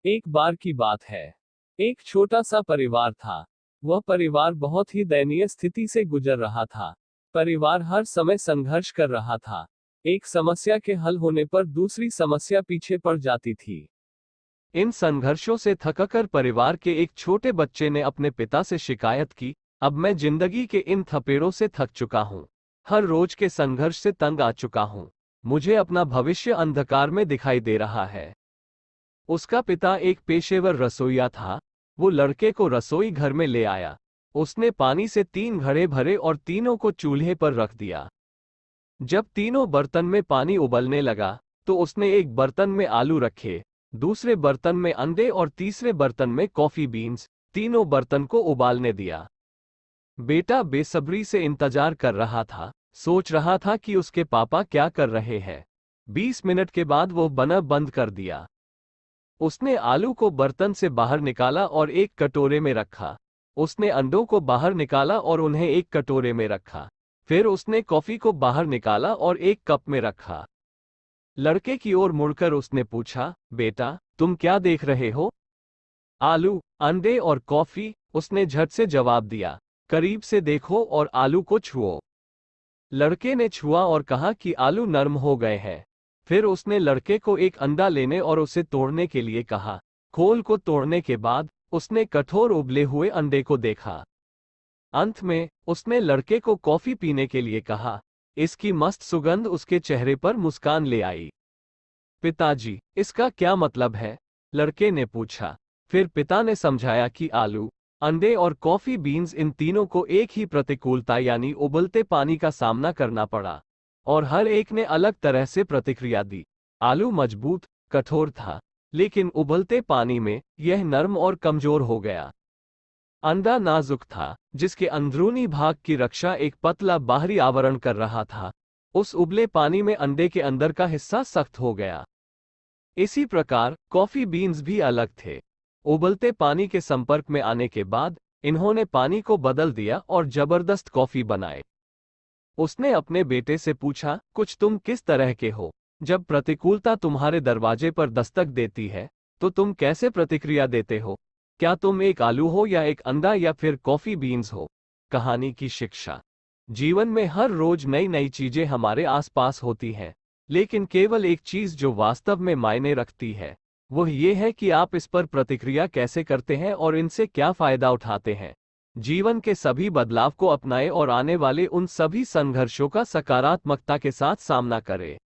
एक बार की बात है। एक छोटा सा परिवार था। वह परिवार बहुत ही दयनीय स्थिति से गुजर रहा था। परिवार हर समय संघर्ष कर रहा था। एक समस्या के हल होने पर दूसरी समस्या पीछे पड़ जाती थी। इन संघर्षों से थककर परिवार के एक छोटे बच्चे ने अपने पिता से शिकायत की, अब मैं जिंदगी के इन थपेड़ों से थक चुका हूँ। हर रोज के संघर्ष से तंग आ चुका हूँ। मुझे अपना भविष्य अंधकार में दिखाई दे रहा है। उसका पिता एक पेशेवर रसोइया था। वो लड़के को रसोई घर में ले आया। उसने पानी से 3 घड़े भरे और तीनों को चूल्हे पर रख दिया। जब तीनों बर्तन में पानी उबलने लगा, तो उसने एक बर्तन में आलू रखे, दूसरे बर्तन में अंडे और तीसरे बर्तन में कॉफी बीन्स, तीनों बर्तन को उबालने दिया। बेटा बेसब्री से इंतजार कर रहा था, सोच रहा था कि उसके पापा क्या कर रहे हैं। 20 मिनट के बाद वो बना बंद कर दिया। उसने आलू को बर्तन से बाहर निकाला और एक कटोरे में रखा। उसने अंडों को बाहर निकाला और उन्हें एक कटोरे में रखा। फिर उसने कॉफी को बाहर निकाला और एक कप में रखा। लड़के की ओर मुड़कर उसने पूछा, बेटा, तुम क्या देख रहे हो? आलू, अंडे और कॉफी, उसने झट से जवाब दिया। करीब से देखो और आलू को छुओ। लड़के ने छुआ और कहा कि आलू नरम हो गए हैं। फिर उसने लड़के को एक अंडा लेने और उसे तोड़ने के लिए कहा। खोल को तोड़ने के बाद उसने कठोर उबले हुए अंडे को देखा। अंत में उसने लड़के को कॉफी पीने के लिए कहा। इसकी मस्त सुगंध उसके चेहरे पर मुस्कान ले आई। पिताजी, इसका क्या मतलब है? लड़के ने पूछा। फिर पिता ने समझाया कि आलू, अंडे और कॉफी बीन्स, इन तीनों को एक ही प्रतिकूलता यानी उबलते पानी का सामना करना पड़ा, और हर एक ने अलग तरह से प्रतिक्रिया दी। आलू मजबूत, कठोर था, लेकिन उबलते पानी में यह नर्म और कमजोर हो गया। अंडा नाजुक था, जिसके अंदरूनी भाग की रक्षा एक पतला बाहरी आवरण कर रहा था। उस उबले पानी में अंडे के अंदर का हिस्सा सख्त हो गया। इसी प्रकार कॉफी बीन्स भी अलग थे। उबलते पानी के संपर्क में आने के बाद इन्होंने पानी को बदल दिया और जबरदस्त कॉफी बनाए। उसने अपने बेटे से पूछा, कुछ तुम किस तरह के हो? जब प्रतिकूलता तुम्हारे दरवाजे पर दस्तक देती है, तो तुम कैसे प्रतिक्रिया देते हो? क्या तुम एक आलू हो या एक अंडा या फिर कॉफी बीन्स हो? कहानी की शिक्षा। जीवन में हर रोज नई नई चीजें हमारे आसपास होती हैं, लेकिन केवल एक चीज जो वास्तव में मायने रखती है, वह ये है कि आप इस पर प्रतिक्रिया कैसे करते हैं और इनसे क्या फायदा उठाते हैं। जीवन के सभी बदलाव को अपनाएं और आने वाले उन सभी संघर्षों का सकारात्मकता के साथ सामना करें।